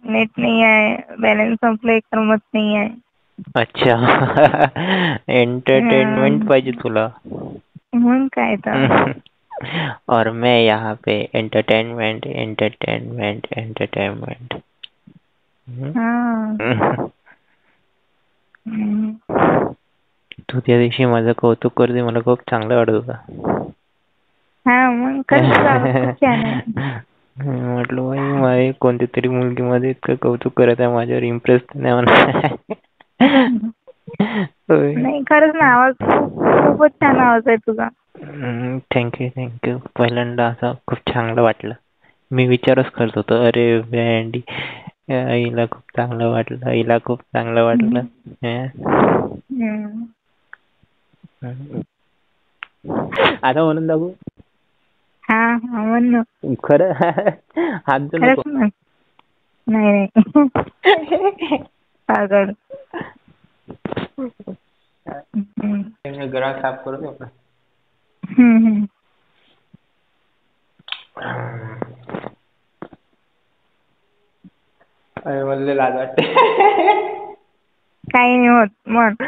Net नाही आहे, balance संपलंय, करमत नाही आहे. अच्छा. एंटरटेनमेंट पाहिजे तुला. मग काय तर. और मैं यहाँ पे एंटरटेनमेंट एंटरटेनमेंट एंटरटेनमेंट. तू त्या दिवशी माझं कौतुक करते, मला खूप चांगलं वाटत होतं. हा मग खरंच खूप छान आहे. म्हटलं बाई, माझी कोणती तरी मुलगी मध्ये इतकं कौतुक करत आहे माझ्यावर, इम्प्रेस नाही म्हणा. नाही खरंच ना, आवाज खूपच छान आवाज आहे तुझा. Thank you thank you. पहिल्यांदा असं खूप चांगलं वाटलं. मी विचारच करत होतो, अरे भेंडी, हिला खूप चांगलं वाटलं, हिला खूप चांगलं वाटलं. आता म्हणून दाखवू. हा म्हण ना. खरं हात तर नको. नाही पागल. गळा साफ करू आपण. अरे मला लाज वाटते. काही नाही होत मग.